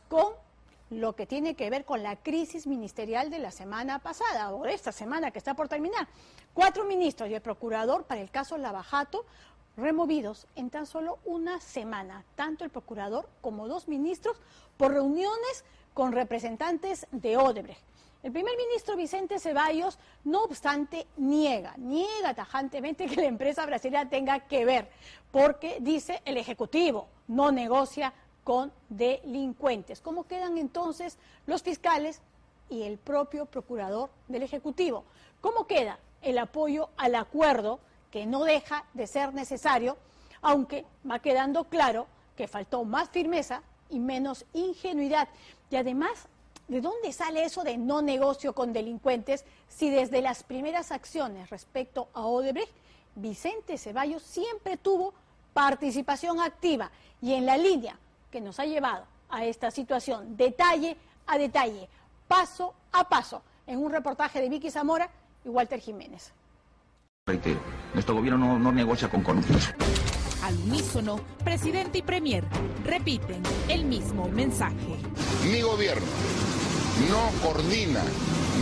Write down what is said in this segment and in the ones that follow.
Con lo que tiene que ver con la crisis ministerial de la semana pasada o de esta semana que está por terminar. 4 ministros y el procurador para el caso Lava Jato removidos en tan solo una semana, tanto el procurador como 2 ministros por reuniones con representantes de Odebrecht. El primer ministro Vicente Ceballos, no obstante, niega tajantemente que la empresa brasileña tenga que ver, porque dice el Ejecutivo no negocia con delincuentes. ¿Cómo quedan entonces los fiscales y el propio procurador del Ejecutivo? ¿Cómo queda el apoyo al acuerdo, que no deja de ser necesario, aunque va quedando claro que faltó más firmeza y menos ingenuidad? Y además, ¿de dónde sale eso de no negocio con delincuentes si desde las primeras acciones respecto a Odebrecht, Vicente Ceballos siempre tuvo participación activa y en la línea que nos ha llevado a esta situación, detalle a detalle, paso a paso, en un reportaje de Vicky Zamora y Walter Jiménez? Reitero, nuestro gobierno no negocia con corruptos. Al unísono, presidente y premier repiten el mismo mensaje. Mi gobierno no coordina,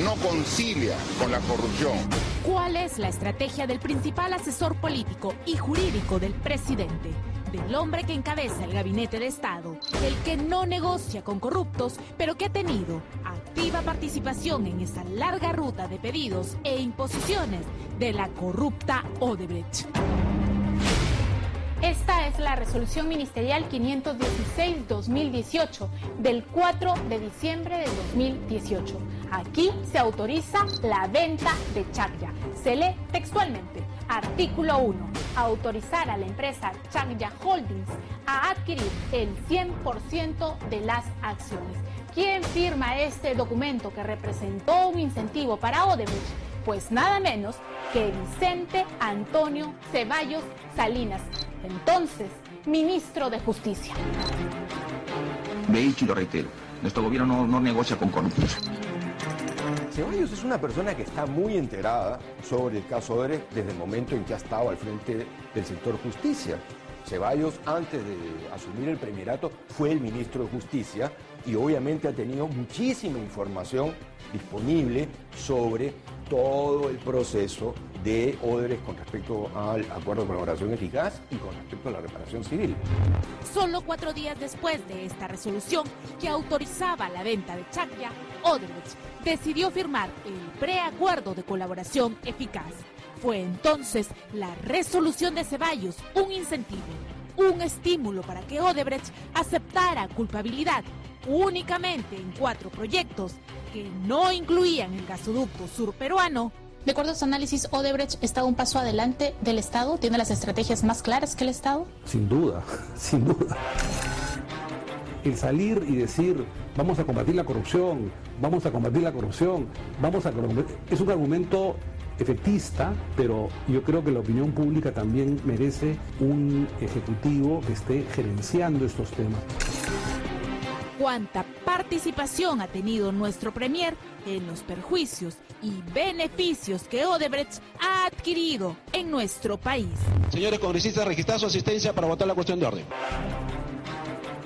no concilia con la corrupción. ¿Cuál es la estrategia del principal asesor político y jurídico del presidente? Del hombre que encabeza el gabinete de Estado, el que no negocia con corruptos, pero que ha tenido activa participación en esa larga ruta de pedidos e imposiciones de la corrupta Odebrecht. Esta es la resolución ministerial 516-2018 del 4 de diciembre de 2018. Aquí se autoriza la venta de Chakya. Se lee textualmente. Artículo 1. Autorizar a la empresa Chakya Holdings a adquirir el 100% de las acciones. ¿Quién firma este documento que representó un incentivo para Odebrecht? Pues nada menos que Vicente Antonio Ceballos Salinas, entonces ministro de Justicia. De hecho, y lo reitero, nuestro gobierno no negocia con corruptos. Ceballos es una persona que está muy enterada sobre el caso Odebrecht desde el momento en que ha estado al frente del sector justicia. Ceballos, antes de asumir el premierato, fue el ministro de Justicia y obviamente ha tenido muchísima información disponible sobre todo el proceso de Odebrecht con respecto al acuerdo de colaboración eficaz y con respecto a la reparación civil. Solo 4 días después de esta resolución que autorizaba la venta de Chakya, Odebrecht decidió firmar el preacuerdo de colaboración eficaz. Fue entonces la resolución de Ceballos un incentivo, un estímulo para que Odebrecht aceptara culpabilidad únicamente en 4 proyectos que no incluían el gasoducto surperuano. De acuerdo a su análisis, Odebrecht está un paso adelante del Estado, tiene las estrategias más claras que el Estado. Sin duda, sin duda. El salir y decir, vamos a combatir la corrupción, vamos a combatir la corrupción, es un argumento efectista, pero yo creo que la opinión pública también merece un ejecutivo que esté gerenciando estos temas. ¿Cuánta participación ha tenido nuestro premier en los perjuicios y beneficios que Odebrecht ha adquirido en nuestro país? Señores congresistas, registrar su asistencia para votar la cuestión de orden.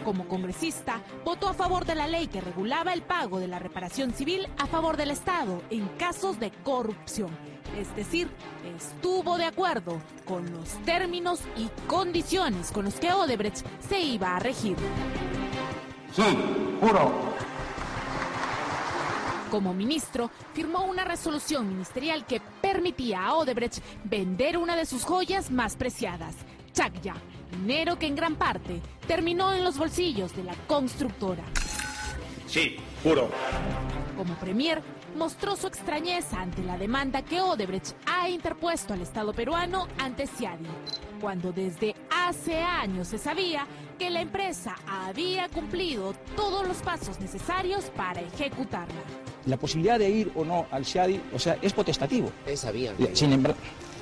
Como congresista, votó a favor de la ley que regulaba el pago de la reparación civil a favor del Estado en casos de corrupción. Es decir, estuvo de acuerdo con los términos y condiciones con los que Odebrecht se iba a regir. Sí, juro. Como ministro, firmó una resolución ministerial que permitía a Odebrecht vender una de sus joyas más preciadas, Chakya, dinero que en gran parte terminó en los bolsillos de la constructora. Sí, juro. Como premier, mostró su extrañeza ante la demanda que Odebrecht ha interpuesto al Estado peruano ante CIADI, cuando desde hace años se sabía que la empresa había cumplido todos los pasos necesarios para ejecutarla. La posibilidad de ir o no al CIADI, es potestativo. Sabían. Sin embargo,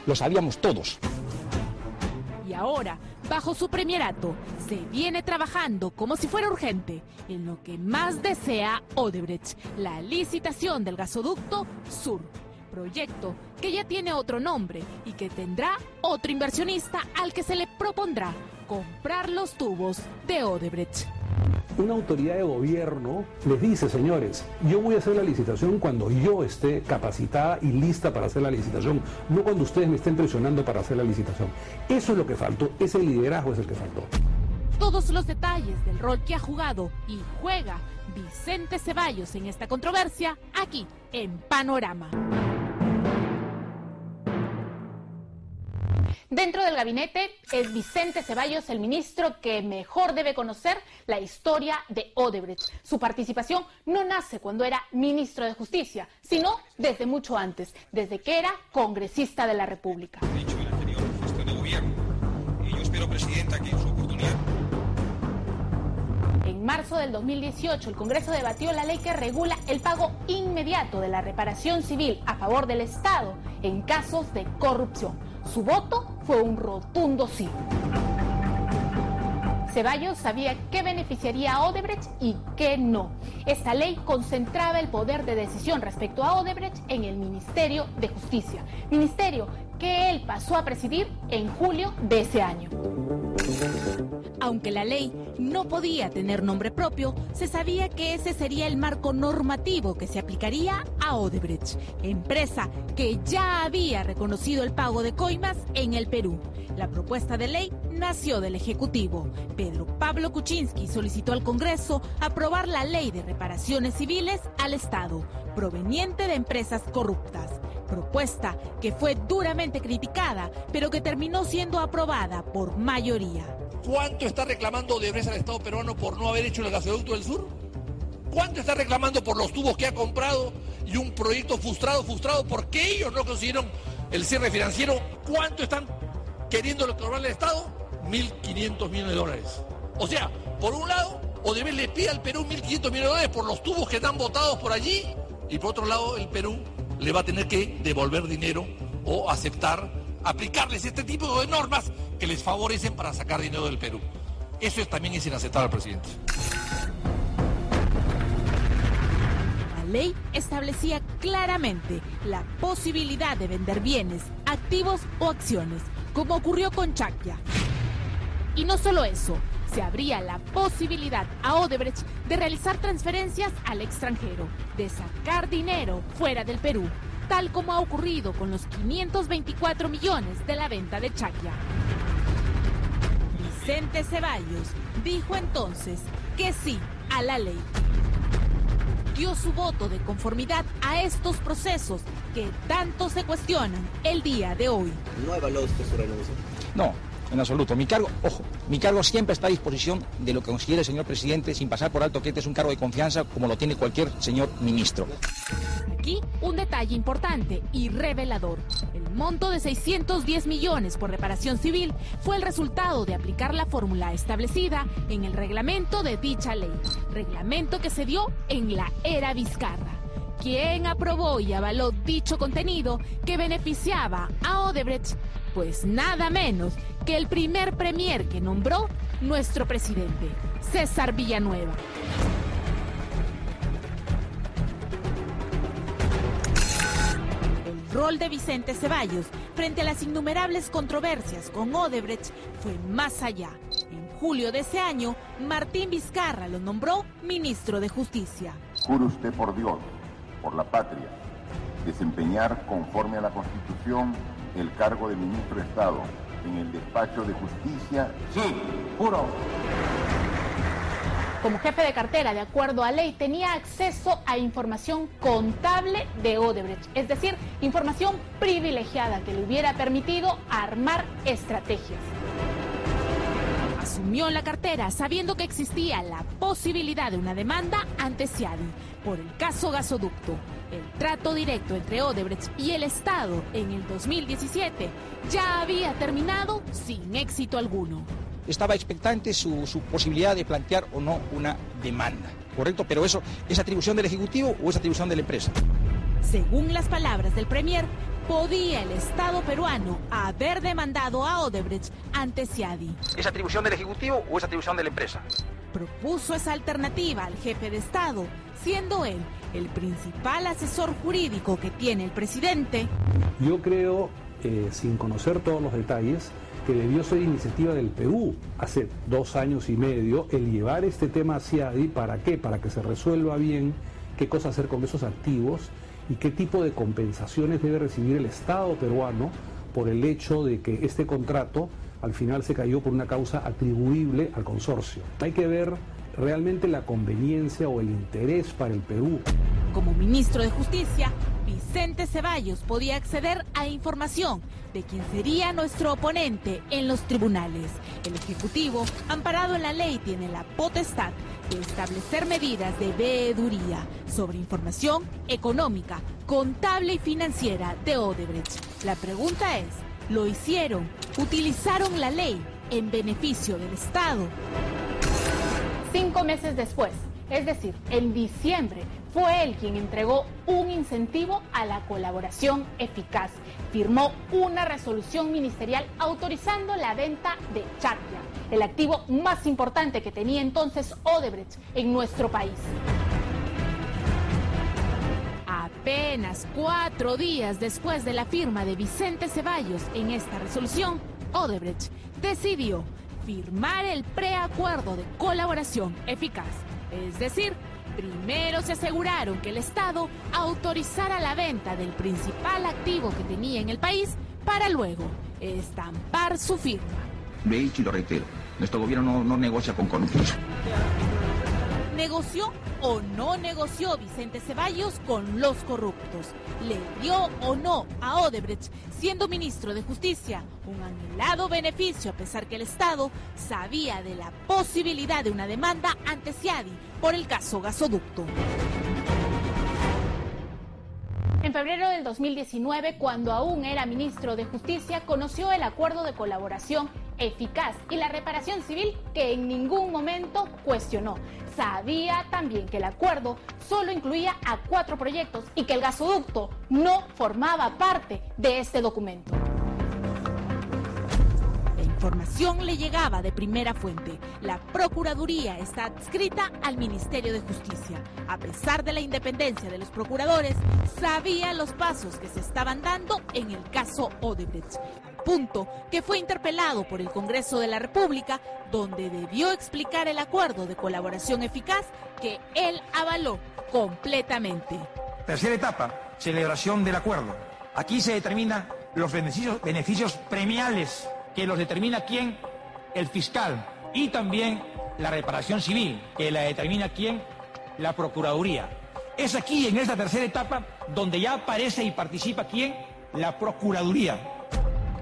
lo sabíamos todos. Y ahora, bajo su premierato, se viene trabajando como si fuera urgente en lo que más desea Odebrecht, la licitación del gasoducto Sur, proyecto que ya tiene otro nombre y que tendrá otro inversionista al que se le propondrá comprar los tubos de Odebrecht. Una autoridad de gobierno les dice, señores, yo voy a hacer la licitación cuando yo esté capacitada y lista para hacer la licitación, no cuando ustedes me estén presionando para hacer la licitación. Eso es lo que faltó, ese liderazgo es el que faltó. Todos los detalles del rol que ha jugado y juega Vicente Ceballos en esta controversia, aquí en Panorama. Dentro del gabinete es Vicente Ceballos el ministro que mejor debe conocer la historia de Odebrecht. Su participación no nace cuando era ministro de Justicia, sino desde mucho antes, desde que era congresista de la República. He dicho en la anterior gestión de gobierno, y yo espero, Presidenta, que en su oportunidad... En marzo del 2018, el Congreso debatió la ley que regula el pago inmediato de la reparación civil a favor del Estado en casos de corrupción. Su voto fue un rotundo sí. Ceballos sabía qué beneficiaría a Odebrecht y qué no. Esta ley concentraba el poder de decisión respecto a Odebrecht en el Ministerio de Justicia, ministerio que él pasó a presidir en julio de ese año. Aunque la ley no podía tener nombre propio, se sabía que ese sería el marco normativo que se aplicaría a Odebrecht, empresa que ya había reconocido el pago de coimas en el Perú. La propuesta de ley nació del Ejecutivo. Pedro Pablo Kuczynski solicitó al Congreso aprobar la ley de reparaciones civiles al Estado, proveniente de empresas corruptas. Propuesta que fue duramente criticada, pero que terminó siendo aprobada por mayoría. ¿Cuánto está reclamando Odebrecht al Estado peruano por no haber hecho el gasoducto del sur? ¿Cuánto está reclamando por los tubos que ha comprado y un proyecto frustrado porque ellos no consiguieron el cierre financiero? ¿Cuánto están queriendo cobrarle al Estado? 1.500 millones de dólares. O sea, por un lado, Odebrecht le pide al Perú 1.500 millones de dólares por los tubos que están botados por allí, y por otro lado, el Perú le va a tener que devolver dinero o aplicarles este tipo de normas que les favorecen para sacar dinero del Perú. Eso también es inaceptable, presidente. La ley establecía claramente la posibilidad de vender bienes, activos o acciones, como ocurrió con Chacya. Y no solo eso, se abría la posibilidad a Odebrecht de realizar transferencias al extranjero, de sacar dinero fuera del Perú, tal como ha ocurrido con los 524 millones de la venta de Chacya. Vicente Ceballos dijo entonces que sí a la ley. Dio su voto de conformidad a estos procesos que tanto se cuestionan el día de hoy. ¿No evaluó usted su renuncia? No, en absoluto. Mi cargo siempre está a disposición de lo que considere el señor presidente, sin pasar por alto que este es un cargo de confianza como lo tiene cualquier señor ministro. Aquí un detalle importante y revelador. El monto de 610 millones por reparación civil fue el resultado de aplicar la fórmula establecida en el reglamento de dicha ley, reglamento que se dio en la era Vizcarra. ¿Quién aprobó y avaló dicho contenido que beneficiaba a Odebrecht? Pues nada menos que el primer premier que nombró nuestro presidente, César Villanueva. El rol de Vicente Ceballos frente a las innumerables controversias con Odebrecht fue más allá. En julio de ese año, Martín Vizcarra lo nombró ministro de Justicia. Jure usted por Dios, por la patria, desempeñar conforme a la Constitución el cargo de ministro de Estado en el despacho de justicia. Sí, juro. Como jefe de cartera, de acuerdo a ley, tenía acceso a información contable de Odebrecht, es decir, información privilegiada que le hubiera permitido armar estrategias. Asumió la cartera sabiendo que existía la posibilidad de una demanda ante Ciadi por el caso gasoducto. El trato directo entre Odebrecht y el Estado en el 2017 ya había terminado sin éxito alguno. Estaba expectante su posibilidad de plantear o no una demanda, ¿correcto? Pero eso, ¿es atribución del Ejecutivo o es atribución de la empresa? Según las palabras del Premier, podía el Estado peruano haber demandado a Odebrecht ante Ciadi. ¿Es atribución del Ejecutivo o es atribución de la empresa? Propuso esa alternativa al jefe de Estado, siendo él el principal asesor jurídico que tiene el presidente. Yo creo, sin conocer todos los detalles, que debió ser iniciativa del Perú hace 2 años y medio el llevar este tema a CIADI. ¿Para qué? Para que se resuelva bien qué cosa hacer con esos activos y qué tipo de compensaciones debe recibir el Estado peruano por el hecho de que este contrato al final se cayó por una causa atribuible al consorcio. Hay que ver realmente la conveniencia o el interés para el Perú. Como ministro de Justicia, Vicente Ceballos podía acceder a información de quién sería nuestro oponente en los tribunales. El Ejecutivo, amparado en la ley, tiene la potestad de establecer medidas de veeduría sobre información económica, contable y financiera de Odebrecht. La pregunta es, ¿lo hicieron? ¿Utilizaron la ley en beneficio del Estado? 5 meses después, es decir, en diciembre, fue él quien entregó un incentivo a la colaboración eficaz. Firmó una resolución ministerial autorizando la venta de Chaclla, el activo más importante que tenía entonces Odebrecht en nuestro país. Apenas 4 días después de la firma de Vicente Ceballos en esta resolución, Odebrecht decidió firmar el preacuerdo de colaboración eficaz. Es decir, primero se aseguraron que el Estado autorizara la venta del principal activo que tenía en el país para luego estampar su firma. Lo he dicho y lo reitero, nuestro gobierno no negocia con corruptos. ¿Negoció o no negoció Vicente Ceballos con los corruptos? ¿Le dio o no a Odebrecht, siendo ministro de Justicia, un anhelado beneficio a pesar que el Estado sabía de la posibilidad de una demanda ante CIADI por el caso gasoducto? En febrero del 2019, cuando aún era ministro de Justicia, conoció el acuerdo de colaboración eficaz y la reparación civil que en ningún momento cuestionó. Sabía también que el acuerdo solo incluía a 4 proyectos y que el gasoducto no formaba parte de este documento. La información le llegaba de primera fuente. La Procuraduría está adscrita al Ministerio de Justicia. A pesar de la independencia de los procuradores, sabía los pasos que se estaban dando en el caso Odebrecht. Punto que fue interpelado por el Congreso de la República, donde debió explicar el acuerdo de colaboración eficaz que él avaló completamente. Tercera etapa, celebración del acuerdo. Aquí se determinan los beneficios premiales, que los determina quién, el fiscal, y también la reparación civil, que la determina quién, la Procuraduría. Es aquí, en esta tercera etapa, donde ya aparece y participa quién, la Procuraduría.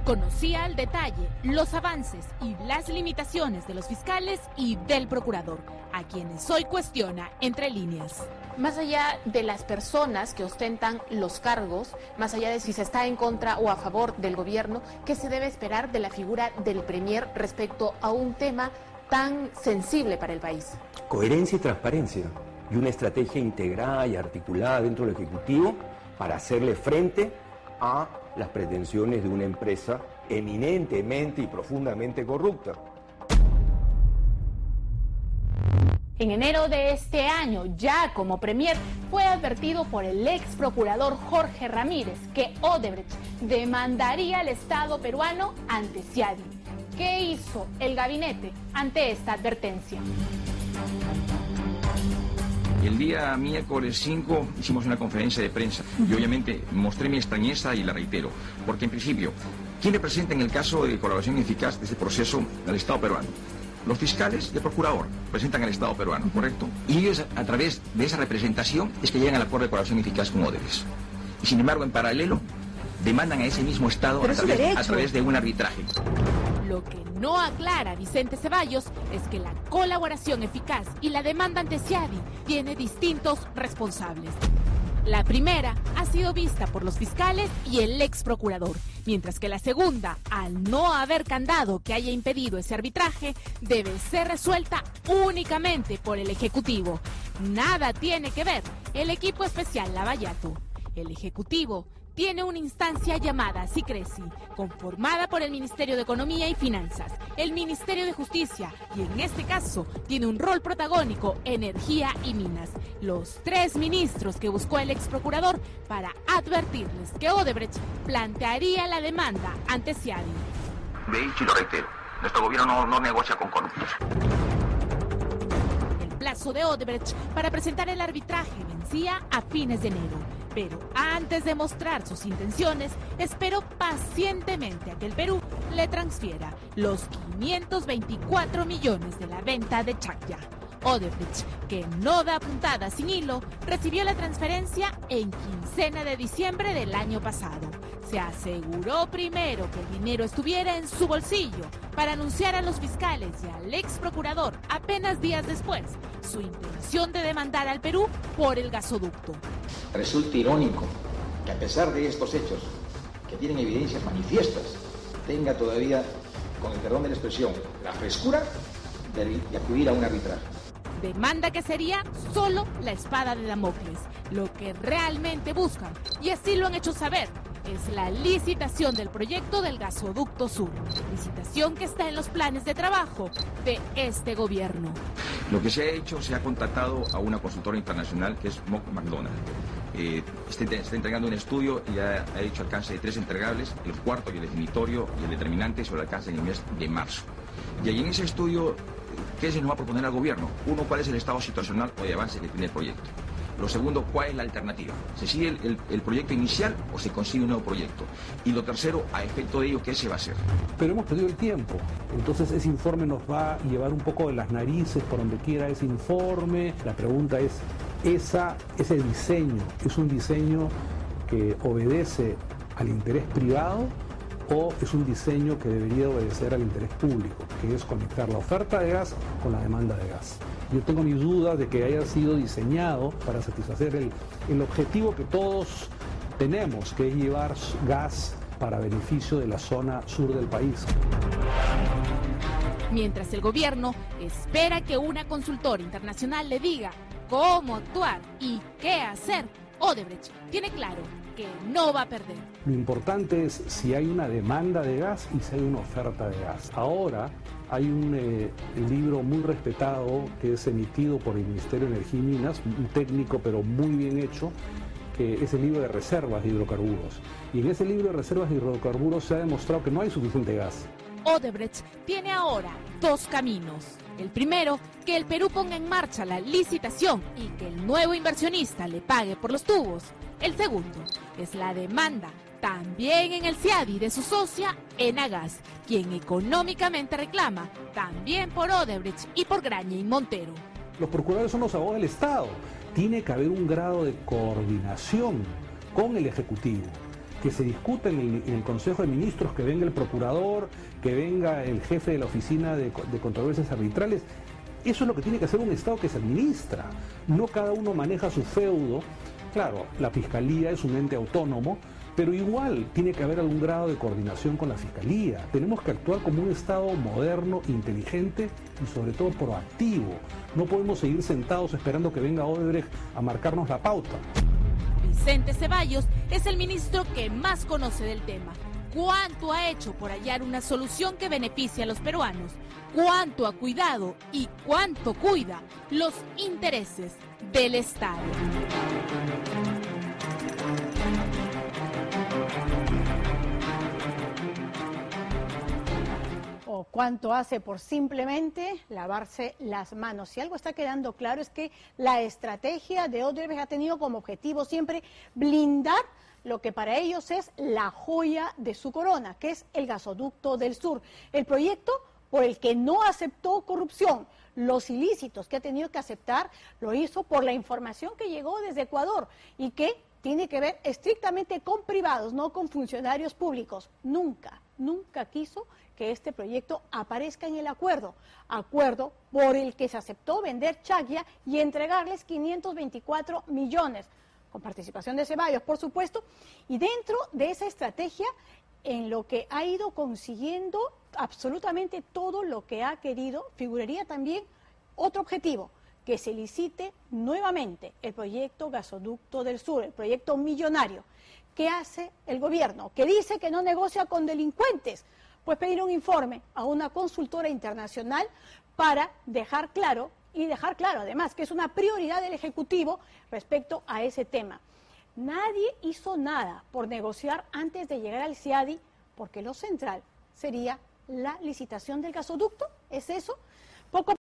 Conocía al detalle los avances y las limitaciones de los fiscales y del procurador, a quienes hoy cuestiona entre líneas. Más allá de las personas que ostentan los cargos, más allá de si se está en contra o a favor del gobierno, ¿qué se debe esperar de la figura del Premier respecto a un tema tan sensible para el país? Coherencia y transparencia, y una estrategia integrada y articulada dentro del Ejecutivo para hacerle frente a las pretensiones de una empresa eminentemente y profundamente corrupta. En enero de este año, ya como premier, fue advertido por el ex procurador Jorge Ramírez que Odebrecht demandaría al Estado peruano ante CIADI. ¿Qué hizo el gabinete ante esta advertencia? El día miércoles 5 hicimos una conferencia de prensa y obviamente mostré mi extrañeza y la reitero, porque en principio, ¿quién representa en el caso de colaboración eficaz de este proceso al Estado peruano? Los fiscales y el procurador presentan al Estado peruano, ¿correcto? Y ellos, a través de esa representación, es que llegan al acuerdo de colaboración eficaz con Odebrecht. Y sin embargo, en paralelo, demandan a ese mismo Estado a través de un arbitraje. Lo que no aclara Vicente Ceballos es que la colaboración eficaz y la demanda ante CIADI tiene distintos responsables. La primera ha sido vista por los fiscales y el ex procurador, mientras que la segunda, al no haber candado que haya impedido ese arbitraje, debe ser resuelta únicamente por el Ejecutivo. Nada tiene que ver el equipo especial Lavallato. El Ejecutivo tiene una instancia llamada SICRESI, conformada por el Ministerio de Economía y Finanzas, el Ministerio de Justicia y en este caso tiene un rol protagónico Energía y Minas, los 3 ministros que buscó el ex procurador para advertirles que Odebrecht plantearía la demanda ante CIADI. Lo he dicho y lo reitero. Nuestro gobierno no negocia con corruptos. El plazo de Odebrecht para presentar el arbitraje vencía a fines de enero. Pero antes de mostrar sus intenciones, esperó pacientemente a que el Perú le transfiera los 524 millones de la venta de Chacya. Odebrecht, que no da puntada sin hilo, recibió la transferencia en quincena de diciembre del año pasado. Se aseguró primero que el dinero estuviera en su bolsillo para anunciar a los fiscales y al ex procurador apenas días después su intención de demandar al Perú por el gasoducto. Resulta irónico que a pesar de estos hechos, que tienen evidencias manifiestas, tenga todavía, con el perdón de la expresión, la frescura de acudir a un arbitraje. Demanda que sería solo la espada de Damocles. Lo que realmente buscan, y así lo han hecho saber, es la licitación del proyecto del Gasoducto Sur. Licitación que está en los planes de trabajo de este gobierno. Lo que se ha hecho, se ha contratado a una consultora internacional que es Mott MacDonald. Está entregando un estudio y ha hecho alcance de 3 entregables, el cuarto y el definitorio y el determinante sobre el alcance en el mes de marzo. Y ahí en ese estudio, ¿qué se nos va a proponer al gobierno? Uno, ¿cuál es el estado situacional o de avance que tiene el proyecto? Lo segundo, ¿cuál es la alternativa? ¿Se sigue el proyecto inicial o se consigue un nuevo proyecto? Y lo tercero, a efecto de ello, ¿qué se va a hacer? Pero hemos perdido el tiempo. Entonces ese informe nos va a llevar un poco de las narices por donde quiera ese informe. La pregunta es, ese diseño, ¿es un diseño que obedece al interés privado o es un diseño que debería obedecer al interés público, que es conectar la oferta de gas con la demanda de gas? Yo tengo mis dudas de que haya sido diseñado para satisfacer el objetivo que todos tenemos, que es llevar gas para beneficio de la zona sur del país. Mientras el gobierno espera que una consultora internacional le diga cómo actuar y qué hacer, Odebrecht tiene claro que no va a perder. Lo importante es si hay una demanda de gas y si hay una oferta de gas. Ahora hay un libro muy respetado que es emitido por el Ministerio de Energía y Minas, un técnico pero muy bien hecho, que es el libro de reservas de hidrocarburos. Y en ese libro de reservas de hidrocarburos se ha demostrado que no hay suficiente gas. Odebrecht tiene ahora 2 caminos. El primero, que el Perú ponga en marcha la licitación y que el nuevo inversionista le pague por los tubos. El segundo es la demanda, también en el CIADI, de su socia Enagas, quien económicamente reclama también por Odebrecht y por Graña y Montero. Los procuradores son los abogados del Estado. Tiene que haber un grado de coordinación con el Ejecutivo, que se discuta en el Consejo de Ministros, que venga el procurador, que venga el jefe de la Oficina de Controversias Arbitrales. Eso es lo que tiene que hacer un Estado que se administra. No cada uno maneja su feudo. Claro, la Fiscalía es un ente autónomo, pero igual tiene que haber algún grado de coordinación con la Fiscalía. Tenemos que actuar como un Estado moderno, inteligente y sobre todo proactivo. No podemos seguir sentados esperando que venga Odebrecht a marcarnos la pauta. Vicente Ceballos es el ministro que más conoce del tema. ¿Cuánto ha hecho por hallar una solución que beneficie a los peruanos? ¿Cuánto ha cuidado y cuánto cuida los intereses del Estado? O cuánto hace por simplemente lavarse las manos. Si algo está quedando claro es que la estrategia de Odebrecht ha tenido como objetivo siempre blindar lo que para ellos es la joya de su corona, que es el Gasoducto del Sur. El proyecto por el que no aceptó corrupción, los ilícitos que ha tenido que aceptar, lo hizo por la información que llegó desde Ecuador y que tiene que ver estrictamente con privados, no con funcionarios públicos. Nunca quiso que este proyecto aparezca en el acuerdo por el que se aceptó vender Chacya y entregarles 524 millones, con participación de Ceballos, por supuesto, y dentro de esa estrategia, en lo que ha ido consiguiendo absolutamente todo lo que ha querido, figuraría también otro objetivo, que se licite nuevamente el proyecto Gasoducto del Sur, el proyecto millonario. ¿Qué hace el gobierno? Que dice que no negocia con delincuentes. Pues pedir un informe a una consultora internacional para dejar claro además que es una prioridad del Ejecutivo respecto a ese tema. Nadie hizo nada por negociar antes de llegar al CIADI porque lo central sería la licitación del gasoducto. ¿Es eso? Poco